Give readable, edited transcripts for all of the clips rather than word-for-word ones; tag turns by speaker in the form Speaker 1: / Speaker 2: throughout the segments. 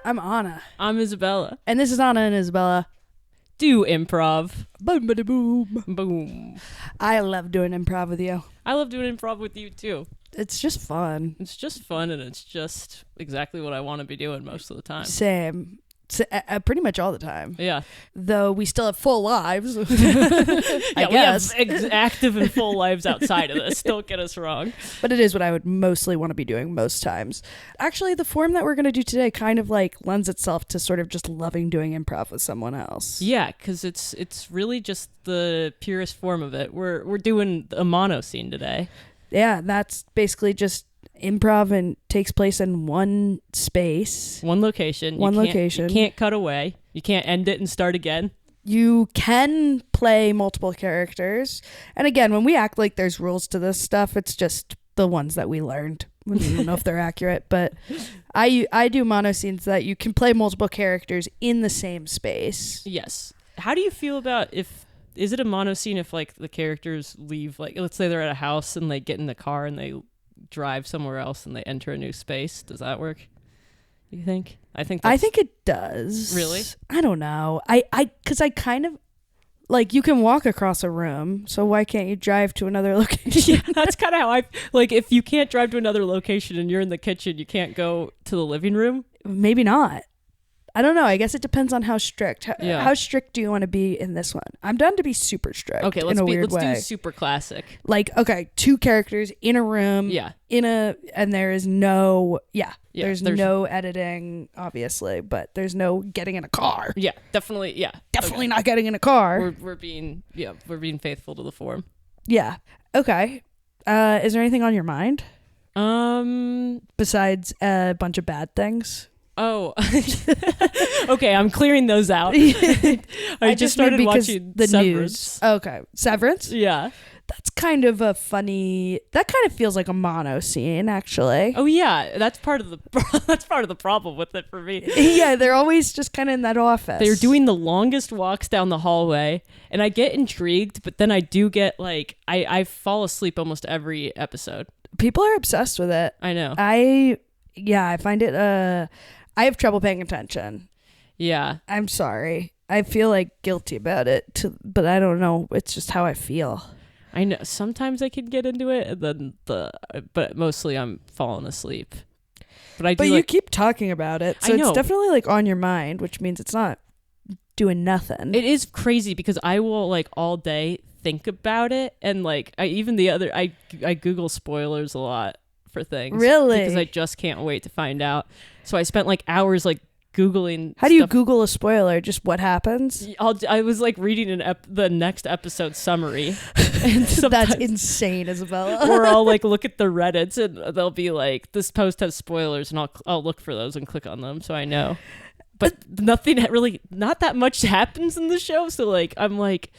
Speaker 1: I'm Anna.
Speaker 2: I'm Isabella.
Speaker 1: And this is Anna and Isabella.
Speaker 2: Do improv.
Speaker 1: Boom, bada, boom.
Speaker 2: Boom.
Speaker 1: I love doing improv with you.
Speaker 2: I love doing improv with you too.
Speaker 1: It's just fun.
Speaker 2: It's just fun, and it's just exactly what I want to be doing most of the time.
Speaker 1: Same. Pretty much all the time.
Speaker 2: Yeah.
Speaker 1: Though we still have full lives.
Speaker 2: I guess. We have active and full lives outside of this. Don't get us wrong.
Speaker 1: But it is what I would mostly want to be doing most times. Actually, the form that we're going to do today kind of like lends itself to sort of just loving doing improv with someone else.
Speaker 2: Yeah, because it's really just the purest form of it. We're doing a Monoscene today.
Speaker 1: Yeah, that's basically just improv and takes place in one space.
Speaker 2: One location.
Speaker 1: Location.
Speaker 2: You can't cut away. You can't end it and start again.
Speaker 1: You can play multiple characters. And again, when we act like there's rules to this stuff, it's just the ones that we learned. We don't even know if they're accurate, but I do monoscenes that you can play multiple characters in the same space.
Speaker 2: Yes. How do you feel about is it a monoscene if like the characters leave, like let's say they're at a house and they get in the car and they drive somewhere else and they enter a new space? Does that work, you think? I think
Speaker 1: it does.
Speaker 2: Really?
Speaker 1: I don't know. Because I kind of like, you can walk across a room, so why can't you drive to another location?
Speaker 2: Yeah, that's kind of how I like. If you can't drive to another location and you're in the kitchen, you can't go to the living room.
Speaker 1: Maybe not. I don't know. I guess it depends on how strict. How strict do you want to be in this one? I'm done to be super strict.
Speaker 2: Okay, let's do super classic.
Speaker 1: Like, okay, two characters in a room.
Speaker 2: Yeah.
Speaker 1: And there is no. Yeah. There's no editing, obviously, but there's no getting in a car.
Speaker 2: Yeah, definitely. Yeah,
Speaker 1: definitely not getting in a car.
Speaker 2: We're being faithful to the form.
Speaker 1: Yeah. Okay. Is there anything on your mind? Besides a bunch of bad things.
Speaker 2: Oh, okay. I'm clearing those out. I just started watching the Severance.
Speaker 1: News. Okay, Severance.
Speaker 2: Yeah,
Speaker 1: that's kind of a funny. That kind of feels like a mono scene, actually.
Speaker 2: Oh yeah, that's part of the problem with it for me.
Speaker 1: Yeah, they're always just kind of in that office.
Speaker 2: They're doing the longest walks down the hallway, and I get intrigued, but then I do get like I fall asleep almost every episode.
Speaker 1: People are obsessed with it.
Speaker 2: I know.
Speaker 1: I find it. I have trouble paying attention.
Speaker 2: Yeah.
Speaker 1: I'm sorry. I feel like guilty about it, but I don't know. It's just how I feel.
Speaker 2: I know. Sometimes I can get into it, and then but mostly I'm falling asleep. But
Speaker 1: you keep talking about it, so
Speaker 2: I know.
Speaker 1: It's definitely like on your mind, which means it's not doing nothing.
Speaker 2: It is crazy because I will like all day think about it, and like I Google spoilers a lot for things.
Speaker 1: Really?
Speaker 2: Because I just can't wait to find out. So I spent like hours like Googling.
Speaker 1: How do you Google a spoiler? Just what happens?
Speaker 2: I was like reading the next episode summary. And
Speaker 1: that's insane, Isabella.
Speaker 2: Or I'll like look at the Reddits and they'll be like, this post has spoilers, and I'll look for those and click on them so I know. But not that much happens in the show. So like I'm like.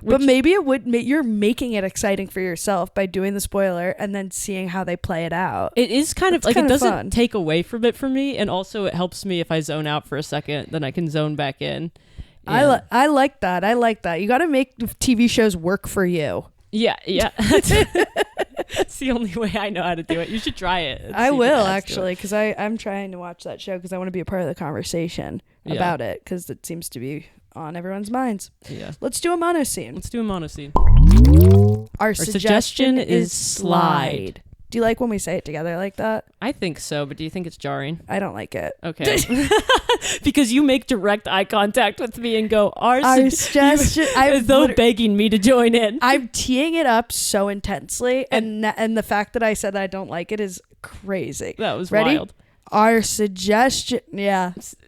Speaker 1: But maybe it would. You're making it exciting for yourself by doing the spoiler and then seeing how they play it out.
Speaker 2: It is kind of like, it doesn't
Speaker 1: fun.
Speaker 2: Take away from it for me, and also it helps me if I zone out for a second, then I can zone back in.
Speaker 1: Yeah. I like that. You got to make TV shows work for you.
Speaker 2: Yeah. It's the only way I know how to do it. You should try it.
Speaker 1: I will, actually, because I'm trying to watch that show because I want to be a part of the conversation about it, because it seems to be on everyone's minds.
Speaker 2: Yeah.
Speaker 1: Let's do a monoscene. Our suggestion is slide. Do you like when we say it together like that?
Speaker 2: I think so, but do you think it's jarring?
Speaker 1: I don't like it.
Speaker 2: Okay. Because you make direct eye contact with me and go, our
Speaker 1: suggestion,
Speaker 2: as though begging me to join in.
Speaker 1: I'm teeing it up so intensely, and the fact that I said I don't like it is crazy.
Speaker 2: That was
Speaker 1: Ready?
Speaker 2: Wild.
Speaker 1: Our suggestion,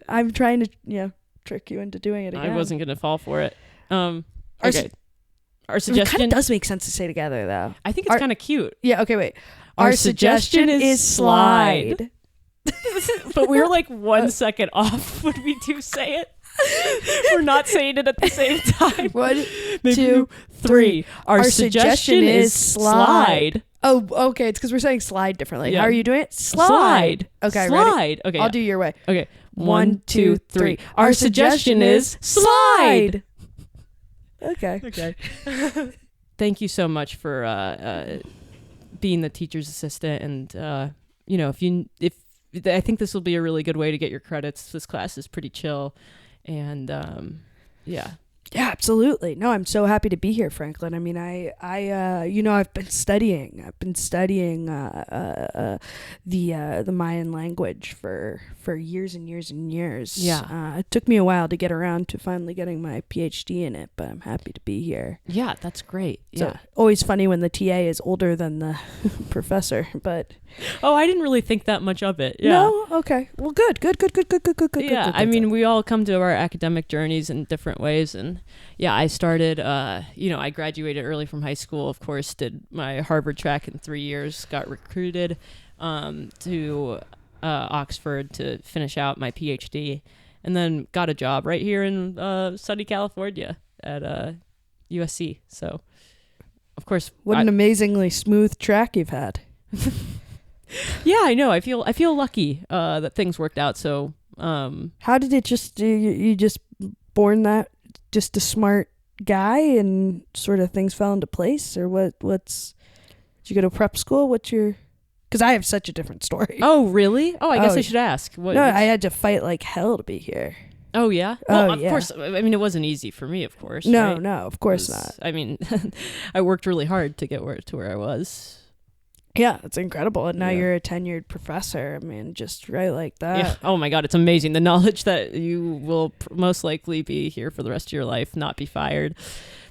Speaker 1: I'm trying to trick you into doing it again.
Speaker 2: I wasn't going to fall for it. Okay. Our suggestion...
Speaker 1: It kind of does make sense to say together, though.
Speaker 2: I think it's kind of cute.
Speaker 1: Yeah, okay, wait. Our suggestion is slide.
Speaker 2: But we're like 1 second off when we do say it. We're not saying it at the same time. 1, 2, 3. Our suggestion is slide.
Speaker 1: Oh, okay. It's because we're saying slide differently.
Speaker 2: Yeah.
Speaker 1: How are you doing it? Slide. Okay,
Speaker 2: slide.
Speaker 1: Ready?
Speaker 2: Okay,
Speaker 1: I'll do your way.
Speaker 2: Okay. 1, 2, 3. Our suggestion is slide.
Speaker 1: Okay.
Speaker 2: Thank you so much for being the teacher's assistant, and if I think this will be a really good way to get your credits. This class is pretty chill, and yeah.
Speaker 1: Yeah, absolutely. No, I'm so happy to be here, Franklin. I mean, I've been studying. The Mayan language for years and years and years.
Speaker 2: Yeah.
Speaker 1: It took me a while to get around to finally getting my PhD in it, but I'm happy to be here.
Speaker 2: Yeah, that's great. Yeah.
Speaker 1: So, always funny when the TA is older than the professor, but
Speaker 2: Oh, I didn't really think that much of it. Yeah.
Speaker 1: no, okay. Well, good.
Speaker 2: Yeah, I mean, we all come to our academic journeys in different ways, and yeah, I started, I graduated early from high school, of course, did my Harvard track in 3 years, got recruited to Oxford to finish out my PhD, and then got a job right here in sunny California at USC. So, of course,
Speaker 1: what an amazingly smooth track you've had.
Speaker 2: Yeah, I know. I feel lucky that things worked out. So,
Speaker 1: how did it just you just born that just a smart guy and sort of things fell into place, or what's did you go to prep school? Because I have such a different story.
Speaker 2: Oh, really? Oh, I guess I should ask.
Speaker 1: I had to fight like hell to be here.
Speaker 2: Oh, yeah? Well, of course. I mean, it wasn't easy for me, of course.
Speaker 1: No,
Speaker 2: right?
Speaker 1: no, of course not.
Speaker 2: I mean, I worked really hard to get to where I was.
Speaker 1: Yeah, it's incredible. And now
Speaker 2: Yeah.
Speaker 1: you're a tenured professor. I mean, just right like that.
Speaker 2: Yeah. Oh, my God. It's amazing. The knowledge that you will most likely be here for the rest of your life, not be fired.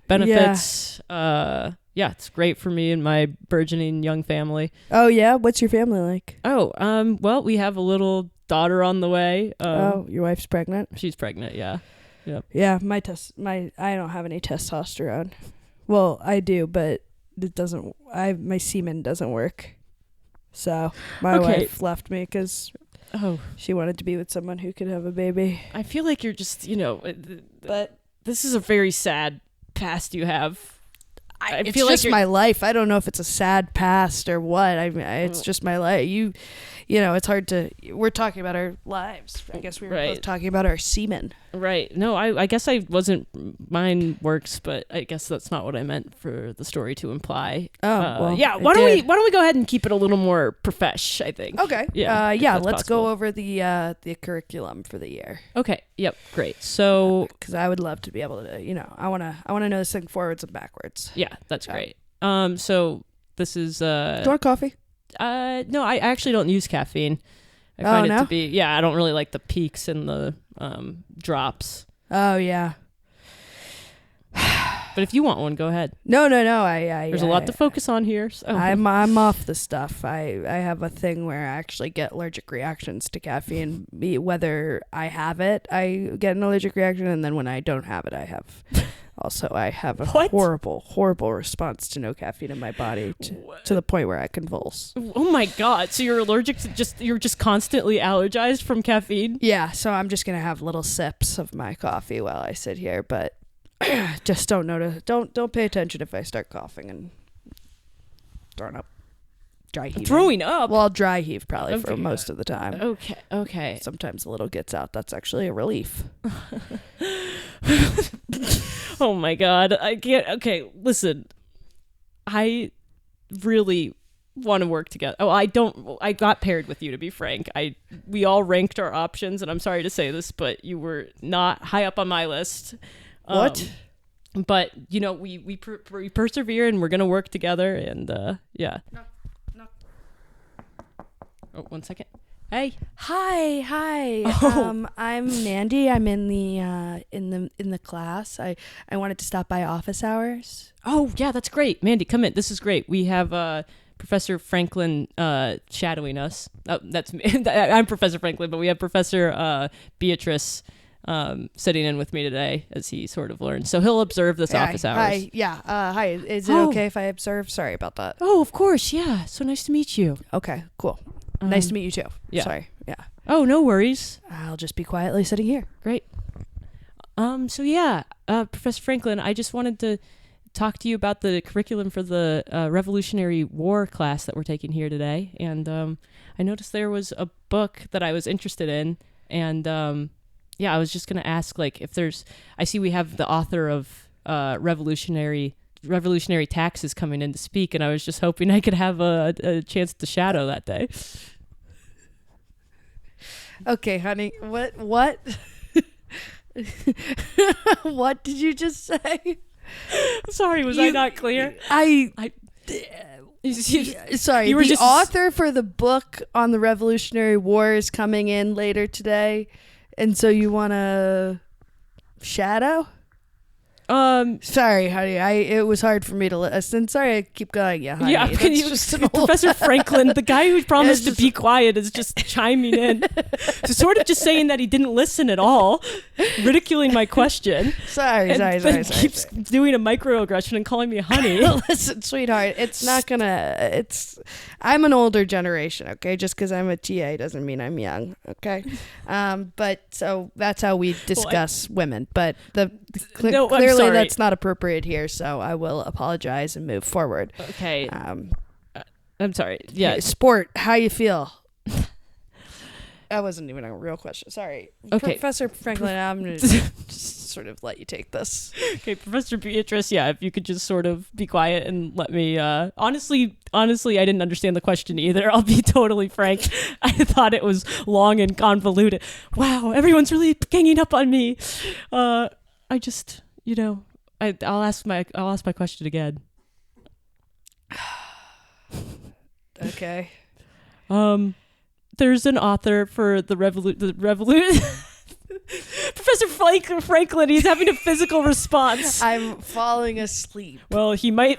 Speaker 2: Benefits. Yeah, it's great for me and my burgeoning young family.
Speaker 1: Oh, yeah? What's your family like?
Speaker 2: Oh, well, we have a little daughter on the way.
Speaker 1: Your wife's pregnant?
Speaker 2: She's pregnant, yeah. Yep.
Speaker 1: Yeah, I don't have any testosterone. Well, I do, but it doesn't, my semen doesn't work. So my wife left me because she wanted to be with someone who could have a baby.
Speaker 2: I feel like you're just, but this is a very sad past you have. I
Speaker 1: It's
Speaker 2: feel like
Speaker 1: just my life. I don't know if it's a sad past or what. It's just my life. It's hard to. We're talking about our lives. I guess we were both talking about our semen.
Speaker 2: Right. No, I guess I wasn't. Mine works, but I guess that's not what I meant for the story to imply.
Speaker 1: Oh, well.
Speaker 2: Yeah. Why don't we go ahead and keep it a little more profesh? I think.
Speaker 1: Okay.
Speaker 2: Yeah.
Speaker 1: Let's go over the curriculum for the year.
Speaker 2: Okay. Yep. Great. So,
Speaker 1: because I would love to be able to. I want to know this thing forwards and backwards.
Speaker 2: Yeah, that's great. So this is.
Speaker 1: Do you want coffee?
Speaker 2: No, I actually don't use caffeine. I find it to be, I don't really like the peaks and the drops.
Speaker 1: Oh, yeah.
Speaker 2: But if you want one, go ahead.
Speaker 1: No. There's
Speaker 2: a lot to focus on here. So.
Speaker 1: I'm off the stuff. I have a thing where I actually get allergic reactions to caffeine. Whether I have it, I get an allergic reaction, and then when I don't have it, I have a horrible, horrible response to no caffeine in my body to the point where I convulse.
Speaker 2: Oh my God. So you're allergic to you're just constantly allergized from caffeine?
Speaker 1: Yeah. So I'm just going to have little sips of my coffee while I sit here, but just don't pay attention if I start coughing and throwing up. Dry heaving.
Speaker 2: Throwing up?
Speaker 1: Well, I'll dry heave probably for most of the time.
Speaker 2: Okay.
Speaker 1: Sometimes a little gets out. That's actually a relief.
Speaker 2: Oh my God. I can't. Okay, listen. I really want to work together. Oh, I got paired with you, to be frank. We all ranked our options, and I'm sorry to say this, but you were not high up on my list.
Speaker 1: What?
Speaker 2: But, we persevere, and we're going to work together, and yeah.
Speaker 1: No.
Speaker 2: Oh, 1 second. Hey.
Speaker 1: Hi.
Speaker 2: Oh.
Speaker 1: I'm Mandy. I'm in the class. I wanted to stop by office hours.
Speaker 2: Oh, yeah, that's great. Mandy, come in. This is great. We have Professor Franklin shadowing us. Oh, that's me. I'm Professor Franklin, but we have Professor Beatrice sitting in with me today as he sort of learns. So he'll observe this office hours.
Speaker 1: Hi. Yeah. Hi. Is it okay if I observe? Sorry about that.
Speaker 2: Oh, of course. Yeah. So nice to meet you.
Speaker 1: Okay, cool. Nice to meet you too.
Speaker 2: Yeah.
Speaker 1: Sorry. Yeah.
Speaker 2: Oh, no worries.
Speaker 1: I'll just be quietly sitting here.
Speaker 2: Great. So yeah, Professor Franklin, I just wanted to talk to you about the curriculum for the Revolutionary War class that we're taking here today. And I noticed there was a book that I was interested in. And I was just going to ask, if I see we have the author of Revolutionary Taxes coming in to speak, and I was just hoping I could have a chance to shadow that day.
Speaker 1: Okay, honey. What? What did you just say?
Speaker 2: Sorry, was I not clear?
Speaker 1: Sorry,
Speaker 2: you were
Speaker 1: the
Speaker 2: just
Speaker 1: author for the book on the Revolutionary War is coming in later today, and so you want to shadow? Sorry, honey. It was hard for me to listen. Sorry, I keep going. Yeah, honey.
Speaker 2: Yeah, can you, Professor Franklin, the guy who promised to be quiet, is just chiming in, so sort of just saying that he didn't listen at all, ridiculing my question.
Speaker 1: Sorry.
Speaker 2: Keeps doing a microaggression and calling me honey.
Speaker 1: Listen, sweetheart, it's not gonna. I'm an older generation, okay? Just because I'm a TA doesn't mean I'm young, okay? But so that's how we discuss women. But clearly that's not appropriate here, so I will apologize and move forward.
Speaker 2: Okay. I'm sorry. Yeah.
Speaker 1: Sport, how you feel? That wasn't even a real question. Sorry.
Speaker 2: Okay.
Speaker 1: Professor Franklin, I'm going to just sort of let you take this.
Speaker 2: Okay, Professor Beatrice, yeah, if you could just sort of be quiet and let me, honestly, I didn't understand the question either. I'll be totally frank. I thought it was long and convoluted. Wow, everyone's really ganging up on me. I just, I'll ask my question again.
Speaker 1: Okay.
Speaker 2: There's an author for the Revolution. Professor Franklin, he's having a physical response.
Speaker 1: I'm falling asleep.
Speaker 2: Well, he might.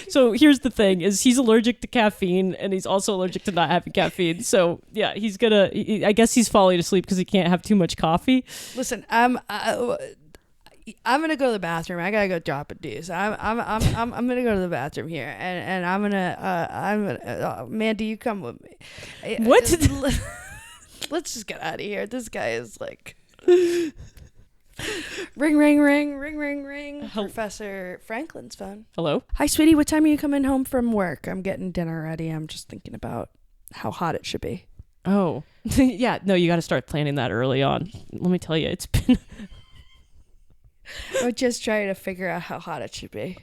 Speaker 2: So here's the thing: is he's allergic to caffeine, and he's also allergic to not having caffeine. So yeah, he's gonna. I guess he's falling asleep because he can't have too much coffee.
Speaker 1: Listen, I'm gonna go to the bathroom. I gotta go drop a deuce. I'm gonna go to the bathroom here, and I'm gonna Mandy, you come with me.
Speaker 2: What?
Speaker 1: Let's just get out of here. This guy is like ring, ring, ring, ring, ring, ring. Professor Franklin's phone.
Speaker 2: Hello.
Speaker 1: Hi, sweetie. What time are you coming home from work? I'm getting dinner ready. I'm just thinking about how hot it should be.
Speaker 2: Oh, yeah. No, you got to start planning that early on. Let me tell you, it's been.
Speaker 1: I'm just trying to figure out how hot it should be.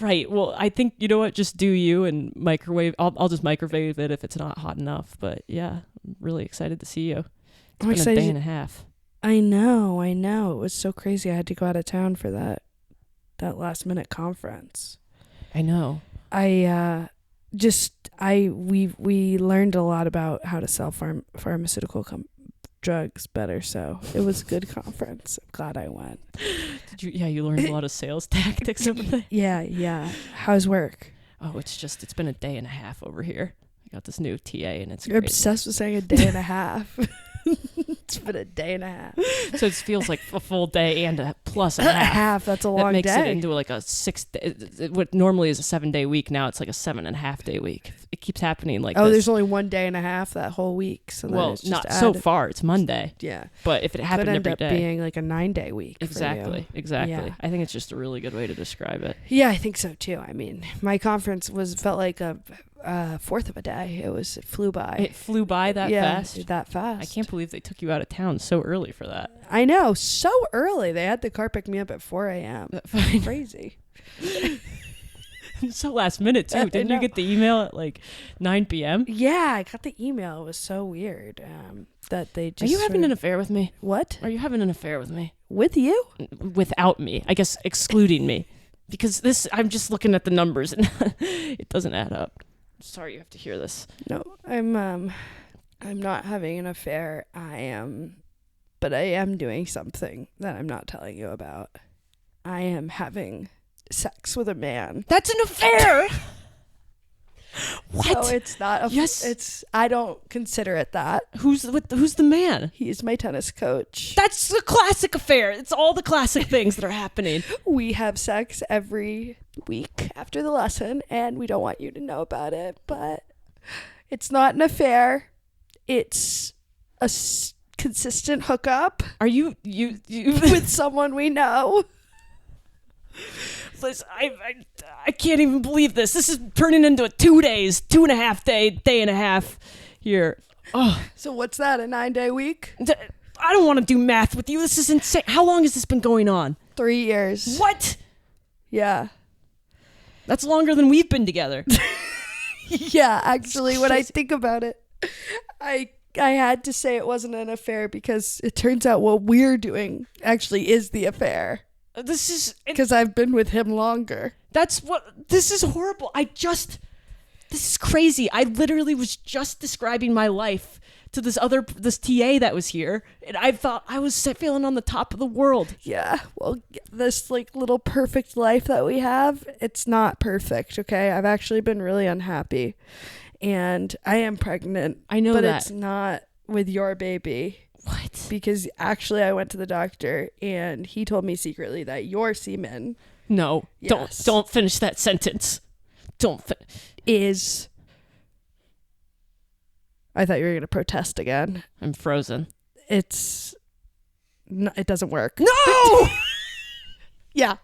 Speaker 2: Right. Well, I think, you know what? Just do you and microwave. I'll just microwave it if it's not hot enough. But yeah, I'm really excited to see you. It's been a day and a half.
Speaker 1: I know. It was so crazy. I had to go out of town for that last minute conference.
Speaker 2: I know.
Speaker 1: We learned a lot about how to sell pharmaceutical drugs better, so it was a good conference. I'm glad I went.
Speaker 2: You learned a lot of sales tactics over there.
Speaker 1: Yeah. How's work?
Speaker 2: Oh, it's been a day and a half over here. I got this new TA and it's
Speaker 1: You're
Speaker 2: crazy.
Speaker 1: obsessed with saying a day and a half. It's been a day and a half.
Speaker 2: So it feels like a full day and a plus a half.
Speaker 1: A half, that's a long day.
Speaker 2: That makes it into like a 6 day, what normally is a 7-day week. Now it's like a 7.5 day week. It keeps happening like this.
Speaker 1: There's only 1 day and a half that whole week. So
Speaker 2: well,
Speaker 1: it's just
Speaker 2: not so far. It's Monday.
Speaker 1: Yeah.
Speaker 2: But if it happened every day.
Speaker 1: Could end up being like a 9-day week.
Speaker 2: Exactly.
Speaker 1: Yeah.
Speaker 2: I think it's just a really good way to describe it.
Speaker 1: Yeah, I think so too. I mean, my conference felt like a fourth of a day. It flew by.
Speaker 2: It flew by that fast?
Speaker 1: That fast.
Speaker 2: I can't believe they took you out of town so early for that.
Speaker 1: I know, so early. They had the car pick me up at 4 a.m. Crazy.
Speaker 2: So last minute too. Didn't you get the email at like 9 p.m.?
Speaker 1: Yeah, I got the email. It was so weird that they just...
Speaker 2: Are you having an affair with me?
Speaker 1: What?
Speaker 2: Are you having an affair with me?
Speaker 1: With you?
Speaker 2: Without me. I guess excluding me. Because I'm just looking at the numbers and it doesn't add up. Sorry you have to hear this.
Speaker 1: No, I'm not having an affair. But I am doing something that I'm not telling you about. I am having sex with a man.
Speaker 2: That's an affair. What?
Speaker 1: So it's not.
Speaker 2: Yes.
Speaker 1: I don't consider it that.
Speaker 2: Who's the man?
Speaker 1: He's my tennis coach.
Speaker 2: That's a classic affair. It's all the classic things that are happening.
Speaker 1: We have sex every week after the lesson, and we don't want you to know about it. But it's not an affair. It's a consistent hookup.
Speaker 2: Are you
Speaker 1: with someone we know?
Speaker 2: Liz, I can't even believe this. This is turning into a 2.5 day and a half here. Oh,
Speaker 1: so what's that? A 9-day week?
Speaker 2: I don't want to do math with you. This is insane. How long has this been going on?
Speaker 1: 3 years.
Speaker 2: What?
Speaker 1: Yeah.
Speaker 2: That's longer than we've been together.
Speaker 1: Yeah, actually, when I think about it, I I had to say it wasn't an affair because it turns out what we're doing actually is the affair.
Speaker 2: This is...
Speaker 1: Because I've been with him longer.
Speaker 2: That's what... This is horrible. This is crazy. I literally was just describing my life to this TA that was here, and I thought I was feeling on the top of the world.
Speaker 1: Yeah, well, this like little perfect life that we have, it's not perfect, okay? I've actually been really unhappy, and I am pregnant.
Speaker 2: I know
Speaker 1: but
Speaker 2: that.
Speaker 1: It's not with your baby.
Speaker 2: What?
Speaker 1: Because actually I went to the doctor, and he told me secretly that your semen...
Speaker 2: No,
Speaker 1: Yes.
Speaker 2: don't finish that sentence.
Speaker 1: Is... I thought you were going to protest again.
Speaker 2: I'm frozen.
Speaker 1: It doesn't work.
Speaker 2: No!
Speaker 1: Yeah.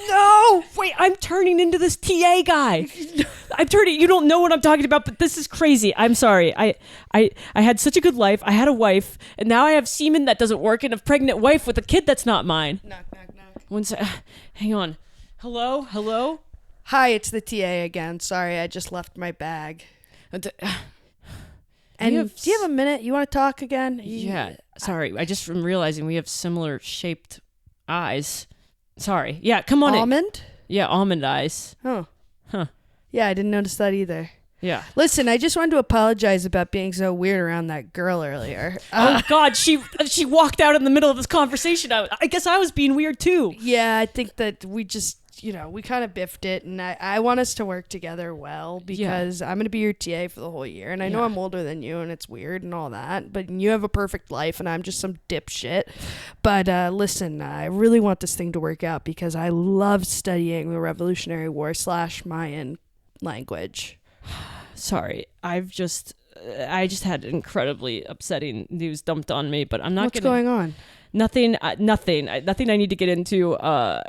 Speaker 2: No! Wait, I'm turning into this TA guy. You don't know what I'm talking about, but this is crazy. I'm sorry. I had such a good life. I had a wife, and now I have semen that doesn't work and a pregnant wife with a kid that's not mine.
Speaker 1: Knock, knock, knock.
Speaker 2: One sec. Hang on. Hello?
Speaker 1: Hi, it's the TA again. Sorry, I just left my bag. And do you have a minute? You want to talk again?
Speaker 2: Yeah. Sorry. I just am realizing we have similar shaped eyes. Sorry. Yeah, come on
Speaker 1: Almond?
Speaker 2: Yeah, almond eyes.
Speaker 1: Oh.
Speaker 2: Huh.
Speaker 1: Yeah, I didn't notice that either.
Speaker 2: Yeah.
Speaker 1: Listen, I just wanted to apologize about being so weird around that girl earlier.
Speaker 2: Oh, God. She walked out in the middle of this conversation. I guess I was being weird, too.
Speaker 1: Yeah, I think that we just... we kind of biffed it, and I want us to work together well because I'm going to be your TA for the whole year, and I know I'm older than you, and it's weird and all that, but you have a perfect life, and I'm just some dipshit. But listen, I really want this thing to work out because I love studying the Revolutionary War / Mayan language.
Speaker 2: Sorry, I just had incredibly upsetting news dumped on me, but I'm not
Speaker 1: What's going on?
Speaker 2: Nothing I need to get into.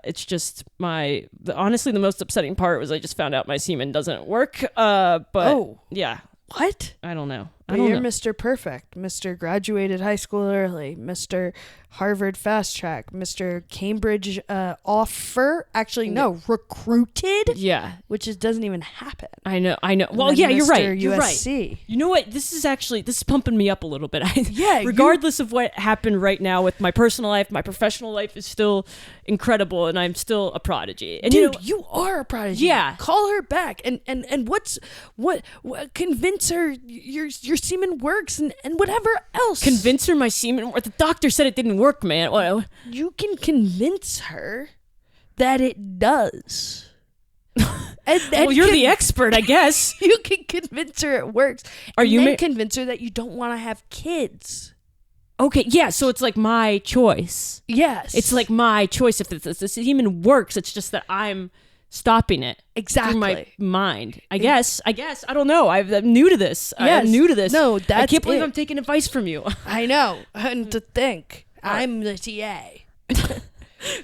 Speaker 2: It's just honestly, the most upsetting part was I just found out my semen doesn't work. Yeah.
Speaker 1: What?
Speaker 2: I don't know.
Speaker 1: You're Mr. Perfect, Mr. Graduated high school early, Mr. Harvard fast track, Mr. Cambridge offer. Actually, no, recruited.
Speaker 2: Yeah,
Speaker 1: which doesn't even happen.
Speaker 2: I know. Well, yeah, you're right. You're
Speaker 1: USC.
Speaker 2: right. You know what? This is pumping me up a little bit.
Speaker 1: Yeah.
Speaker 2: Regardless of what happened right now with my personal life, my professional life is still incredible, and I'm still a prodigy. And
Speaker 1: dude, you are a prodigy.
Speaker 2: Yeah.
Speaker 1: Call her back, and what convince her your semen works and whatever else.
Speaker 2: Convince her my semen. The doctor said it didn't work, man.
Speaker 1: You can convince her that it does. And
Speaker 2: you're the expert, I guess.
Speaker 1: You can convince her it works. Convince her that you don't want to have kids.
Speaker 2: Okay, yeah, so it's like my choice.
Speaker 1: Yes.
Speaker 2: It's like my choice. If the semen works, it's just that I'm stopping it.
Speaker 1: Exactly.
Speaker 2: Through my mind. I guess. I don't know. I'm new to this.
Speaker 1: Yes.
Speaker 2: I'm new to this.
Speaker 1: No, that's
Speaker 2: I can't believe
Speaker 1: it.
Speaker 2: I'm taking advice from you.
Speaker 1: I know. And to think, I'm the TA.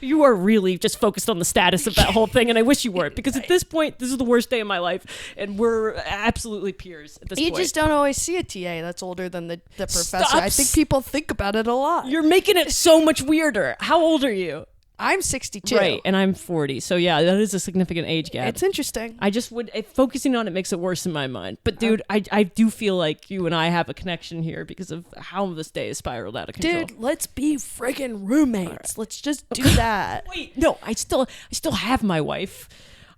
Speaker 2: You are really just focused on the status of that whole thing, and I wish you weren't, because at this point, this is the worst day of my life, and we're absolutely peers at this point.
Speaker 1: You just don't always see a TA that's older than the professor. I think people think about it a lot.
Speaker 2: You're making it so much weirder. How old are you?
Speaker 1: I'm 62.
Speaker 2: Right, and I'm 40. So yeah, that is a significant age gap.
Speaker 1: It's interesting.
Speaker 2: I just focusing on it makes it worse in my mind. But dude, I do feel like you and I have a connection here because of how this day has spiraled out of control.
Speaker 1: Dude, let's be friggin' roommates. Right. Let's just do that.
Speaker 2: Wait, no, I still have my wife.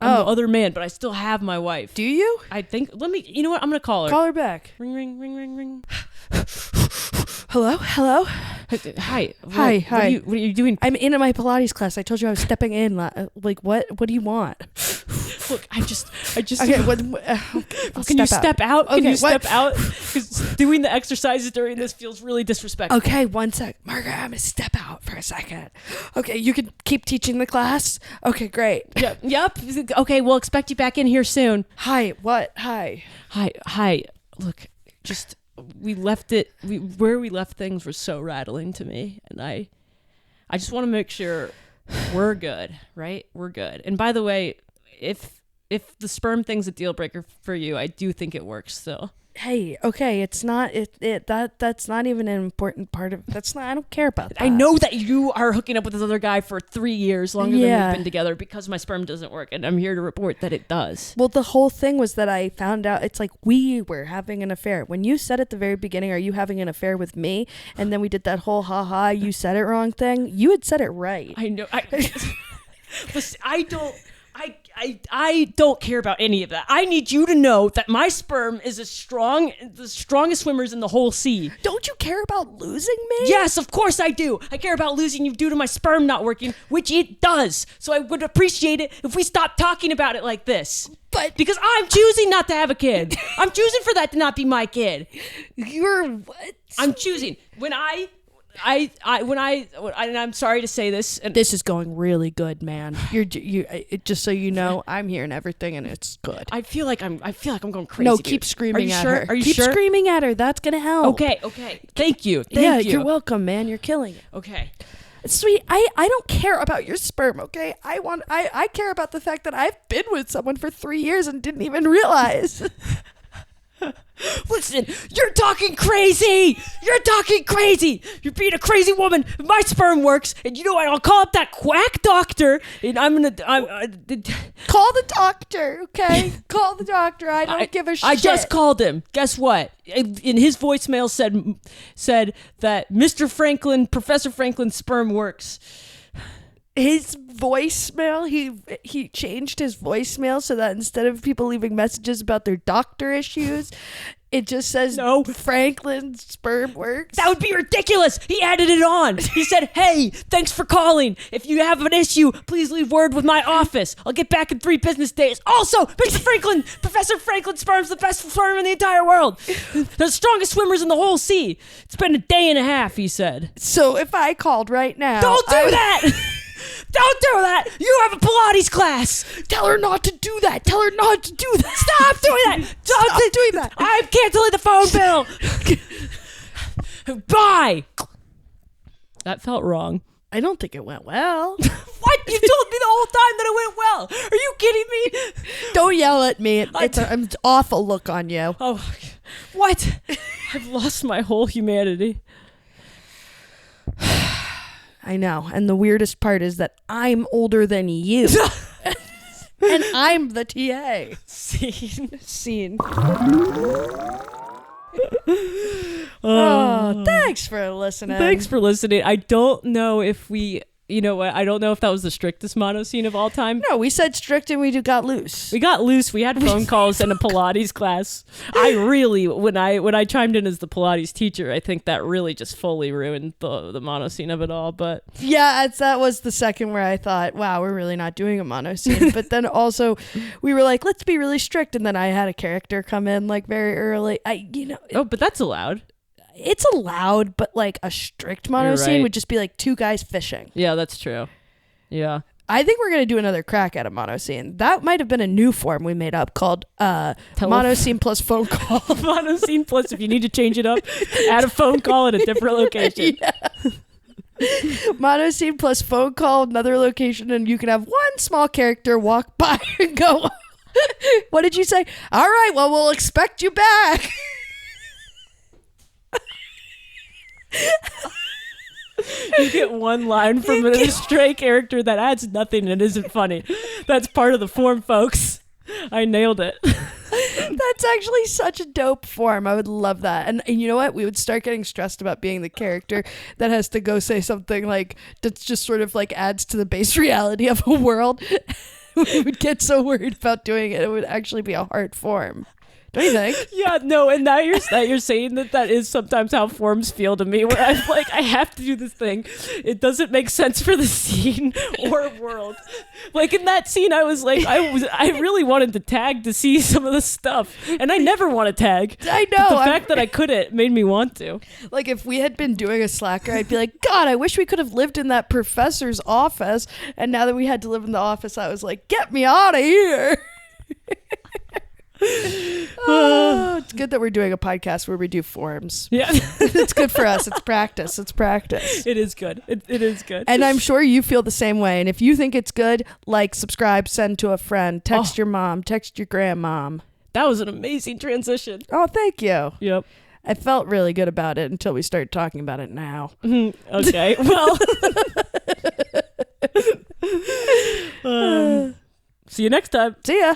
Speaker 2: I'm the other man, but I still have my wife.
Speaker 1: Do you?
Speaker 2: I think. You know what? I'm gonna call her.
Speaker 1: Call her back.
Speaker 2: Ring, ring, ring, ring, ring.
Speaker 1: Hello?
Speaker 2: Hi.
Speaker 1: Hi.
Speaker 2: What are you doing?
Speaker 1: I'm in my Pilates class. I told you I was stepping in. Like, what do you want?
Speaker 2: Look, I just.
Speaker 1: Okay,
Speaker 2: can you step out? Can
Speaker 1: Okay,
Speaker 2: you step out? Because doing the exercises during this feels really disrespectful.
Speaker 1: Okay, one sec. Margaret, I'm going to step out for a second. Okay, you can keep teaching the class? Okay, great.
Speaker 2: Yep. Okay, we'll expect you back in here soon.
Speaker 1: Hi, what? Hi.
Speaker 2: Look, just... we left it where we left things were so rattling to me, and I just want to make sure we're good, right? We're good. And by the way, if the sperm thing's a deal breaker for you, I do think it works still.
Speaker 1: hey, okay, it's not that's not even an important part of that's not I don't care about that.
Speaker 2: I know that you are hooking up with this other guy for 3 years longer than
Speaker 1: Yeah.
Speaker 2: we've been together because my sperm doesn't work, and I'm here to report that it does.
Speaker 1: Well, the whole thing was that I found out it's like we were having an affair. When you said at the very beginning, "Are you having an affair with me?" and then we did that whole "ha, you said it wrong" thing, you had said it right.
Speaker 2: I know. Listen, I don't care about any of that. I need you to know that my sperm is the strongest swimmers in the whole sea.
Speaker 1: Don't you care about losing me?
Speaker 2: Yes, of course I do. I care about losing you due to my sperm not working, which it does. So I would appreciate it if we stopped talking about it like this.
Speaker 1: But
Speaker 2: because I'm choosing not to have a kid. I'm choosing for that to not be my kid.
Speaker 1: You're what?
Speaker 2: I'm choosing. And I'm sorry to say this. And
Speaker 1: This is going really good, man. Just so you know, I'm hearing everything and it's good.
Speaker 2: I feel like I'm going crazy.
Speaker 1: No,
Speaker 2: dude.
Speaker 1: keep screaming at
Speaker 2: sure?
Speaker 1: her.
Speaker 2: Are you
Speaker 1: keep
Speaker 2: sure?
Speaker 1: screaming at her. That's gonna help.
Speaker 2: Okay. Thank you.
Speaker 1: Yeah,
Speaker 2: Thank you.
Speaker 1: you're welcome, man. You're killing it.
Speaker 2: Okay.
Speaker 1: Sweet, I don't care about your sperm, okay? I care about the fact that I've been with someone for 3 years and didn't even realize.
Speaker 2: Listen, you're talking crazy. You're being a crazy woman. My sperm works, and you know what? I'll call up that quack doctor, and I'm
Speaker 1: Call the doctor, okay? Call the doctor. I don't give a shit.
Speaker 2: I just called him. Guess what? In his voicemail said that Professor Franklin's sperm works.
Speaker 1: His voicemail, he changed his voicemail so that instead of people leaving messages about their doctor issues, it just says,
Speaker 2: No.
Speaker 1: Franklin's sperm works.
Speaker 2: That would be ridiculous. He added it on. He said, "Hey, thanks for calling. If you have an issue, please leave word with my office. I'll get back in 3 business days. Also, Professor Franklin's sperm's the best sperm in the entire world. The strongest swimmers in the whole sea. It's been a day and a half," he said.
Speaker 1: So if I called right now...
Speaker 2: Don't do that! Don't do that! You have a Pilates class!
Speaker 1: Tell her not to do that! Tell her not to do that!
Speaker 2: Stop doing that!
Speaker 1: Stop doing that!
Speaker 2: I'm canceling the phone bill! Bye! That felt wrong.
Speaker 1: I don't think it went well.
Speaker 2: What? You told me the whole time that it went well. Are you kidding me?
Speaker 1: Don't yell at me. It's an awful look on you.
Speaker 2: Oh, what? I've lost my whole humanity.
Speaker 1: I know. And the weirdest part is that I'm older than you. And I'm the TA. Scene. Oh, thanks for listening.
Speaker 2: Thanks for listening. I don't know if you know what? I don't know if that was the strictest Monoscene of all time.
Speaker 1: No, we said strict and we got loose.
Speaker 2: We got loose. We had phone calls and a Pilates class. I really, when I chimed in as the Pilates teacher, I think that really just fully ruined the Monoscene of it all. But
Speaker 1: yeah, that was the second where I thought, wow, we're really not doing a Monoscene. But then also we were like, let's be really strict. And then I had a character come in like very early.
Speaker 2: Oh, but that's allowed.
Speaker 1: It's allowed, but like a strict Monoscene
Speaker 2: right.
Speaker 1: would just be like 2 guys fishing.
Speaker 2: Yeah, that's true. Yeah.
Speaker 1: I think we're going to do another crack at a Monoscene. That might have been a new form we made up called Monoscene plus phone call.
Speaker 2: Monoscene plus, if you need to change it up, add a phone call at a different location.
Speaker 1: Yeah. Monoscene plus phone call, another location, and you can have one small character walk by and go, what did you say? All right, well, we'll expect you back.
Speaker 2: You get one line from a stray character that adds nothing and isn't funny. That's part of the form, folks. I nailed it.
Speaker 1: That's actually such a dope form. I would love that. And you know what? We would start getting stressed about being the character that has to go say something like that's just sort of like adds to the base reality of a world. We would get so worried about doing it. It would actually be a hard form. Don't you think?
Speaker 2: Yeah, no, and now you're saying that is sometimes how forms feel to me, where I'm like, I have to do this thing. It doesn't make sense for the scene or world. Like in that scene, I was like, I really wanted to tag to see some of the stuff, and I never want to tag.
Speaker 1: I know.
Speaker 2: But the fact that I couldn't made me want to.
Speaker 1: Like if we had been doing a slacker, I'd be like, God, I wish we could have lived in that professor's office. And now that we had to live in the office, I was like, get me out of here. Oh, it's good that we're doing a podcast where we do forms.
Speaker 2: Yeah.
Speaker 1: It's good for us. It's practice.
Speaker 2: It is good. It is good.
Speaker 1: And I'm sure you feel the same way. And if you think it's good, like, subscribe, send to a friend, text your mom, text your grandmom.
Speaker 2: That was an amazing transition.
Speaker 1: Oh, thank you.
Speaker 2: Yep.
Speaker 1: I felt really good about it until we started talking about it now.
Speaker 2: Okay. Well. See you next time.
Speaker 1: See ya.